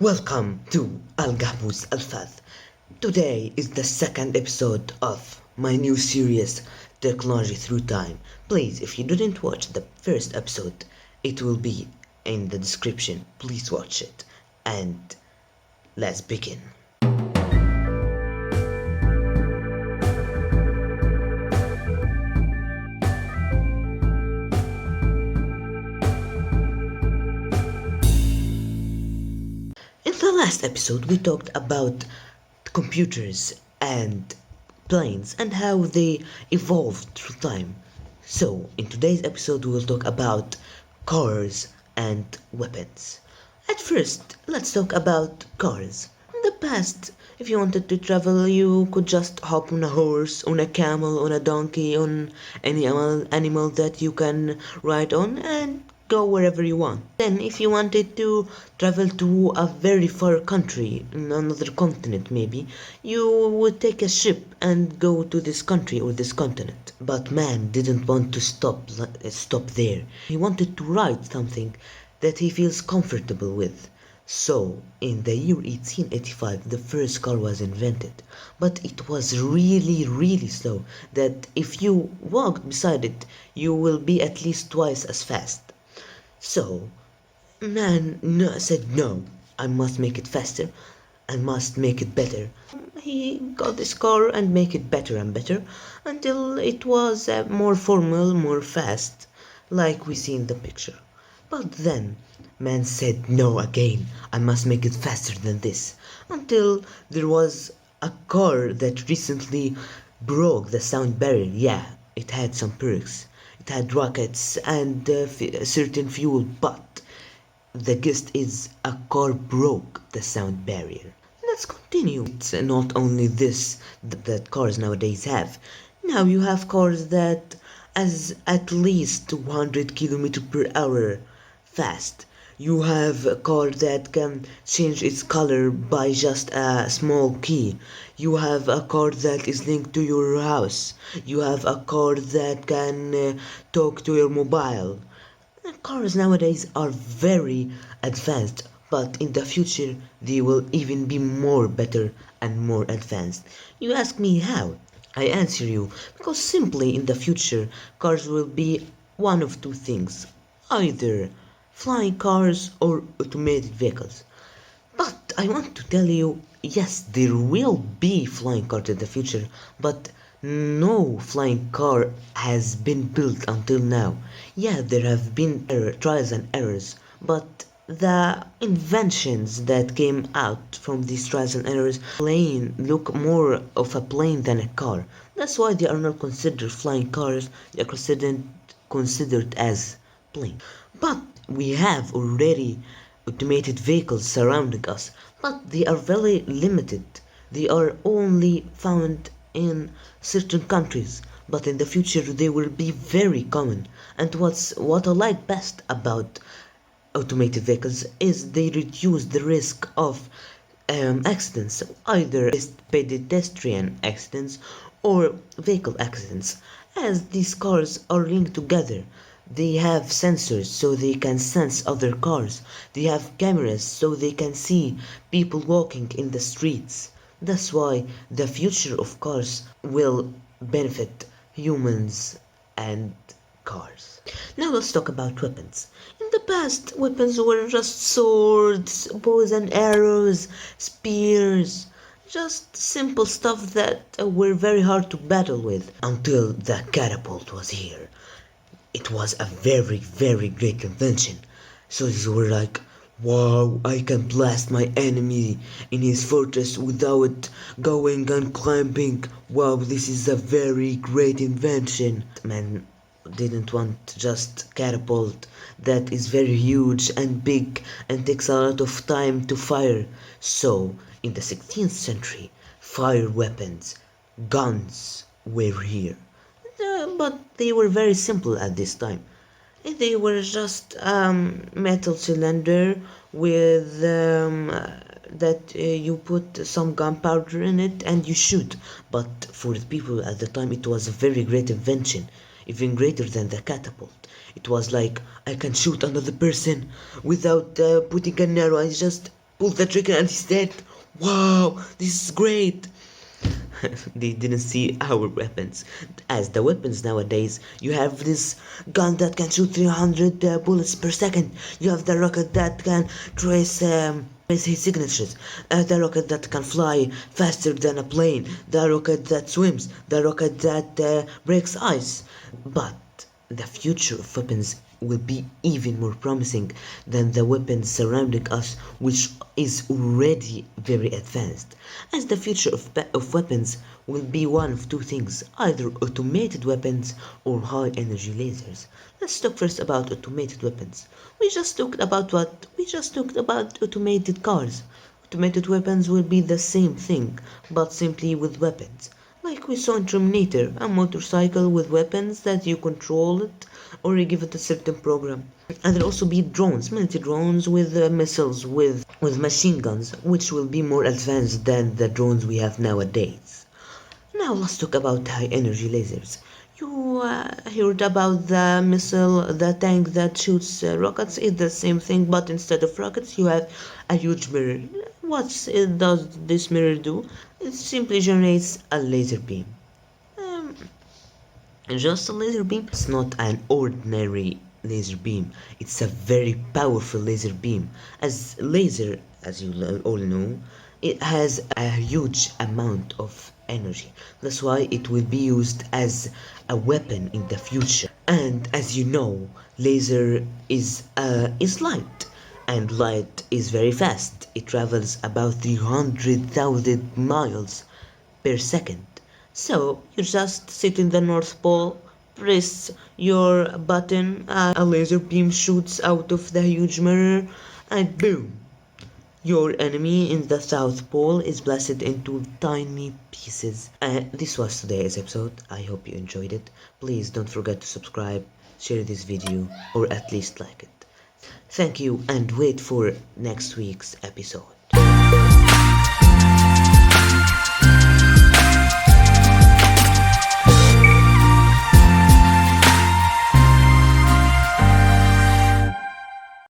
Welcome to الجهبوز الفذ. Today is the second episode of my new series, Technology Through Time. Please, if you didn't watch the first episode, it will be in the description. Please watch it. And let's begin. In the last episode, we talked about computers and planes and how they evolved through time. So, in today's episode, we will talk about cars and weapons. At first, let's talk about cars. In the past, if you wanted to travel, you could just hop on a horse, on a camel, on a donkey, on any animal that you can ride on and go wherever you want. Then, if you wanted to travel to a very far country, in another continent maybe, you would take a ship and go to this country or this continent. But man didn't want to stop there. He wanted to ride something that he feels comfortable with. So, in the year 1885, the first car was invented, but it was really slow, that if you walked beside it, you will be at least twice as fast. So, said no, I must make it faster, I must make it better. He got this car and make it better and better until it was more formal, more fast, like we see in the picture. But then, man said no again, I must make it faster than this, until there was a car that recently broke the sound barrier. Yeah, it had some perks. It had rockets and certain fuel, but the gist is a car broke the sound barrier. Let's continue. It's not only this that cars nowadays have. Now you have cars that as at least 200 kilometers per hour fast. You have a car that can change its color by just a small key. You have a car that is linked to your house. You have a car that can talk to your mobile. Cars nowadays are very advanced, but in the future they will even be more better and more advanced. You ask me how? I answer you, because simply in the future cars will be one of two things. Either flying cars or automated vehicles. But I want to tell you, yes, there will be flying cars in the future, but no flying car has been built until now. Yeah, there have been trials and errors, but the inventions that came out from these trials and errors plane look more of a plane than a car. That's why they are not considered flying cars, they are considered as plane. But we have already automated vehicles surrounding us, but they are very limited. They are only found in certain countries, but in the future they will be very common. And what I like best about automated vehicles is they reduce the risk of accidents, either pedestrian accidents or vehicle accidents, as these cars are linked together. They have sensors so they can sense other cars. They have cameras so they can see people walking in the streets. That's why the future of cars will benefit humans and cars. Now let's talk about weapons. In the past, weapons were just swords, bows and arrows, spears, just simple stuff that were very hard to battle with until the catapult was here. It was a very great invention. So they were like, wow, I can blast my enemy in his fortress without going and climbing. Wow, this is a very great invention. Man didn't want just catapult that is very huge and big and takes a lot of time to fire. So in the 16th century, fire weapons, guns were here. But they were very simple at this time. They were just metal cylinder with that you put some gunpowder in it and you shoot. But for the people at the time, it was a very great invention, even greater than the catapult. It was like I can shoot another person without putting an arrow. I just pulls the trigger and he's dead. Wow, this is great. They didn't see our weapons. As the weapons nowadays, you have this gun that can shoot 300 bullets per second. You have the rocket that can trace his signatures. The rocket that can fly faster than a plane. The rocket that swims. The rocket that breaks ice. But the future of weapons will be even more promising than the weapons surrounding us, which is already very advanced, as the future of weapons will be one of two things, either automated weapons or high energy lasers. Let's talk first about automated weapons. We just talked about what? We just talked about automated cars. Automated weapons will be the same thing, but simply with weapons. Like we saw in Terminator, a motorcycle with weapons that you control it or you give it a certain program. And there'll also be drones, military drones with missiles, with machine guns, which will be more advanced than the drones we have nowadays. Now let's talk about high energy lasers. You heard about the missile, the tank that shoots rockets. It's the same thing, but instead of rockets, you have a huge mirror. What does this mirror do? It simply generates a laser beam. Um, just a laser beam. It's not an ordinary laser beam. It's a very powerful laser beam. As laser, as you all know, it has a huge amount of energy. That's why it will be used as a weapon in the future. And as you know, laser is light, and light is very fast. It travels about 300,000 miles per second. So you just sit in the North Pole, press your button, a laser beam shoots out of the huge mirror, and boom! Your enemy in the South Pole is blasted into tiny pieces. This was today's episode. I hope you enjoyed it. Please don't forget to subscribe, share this video, or at least like it. Thank you, and wait for next week's episode.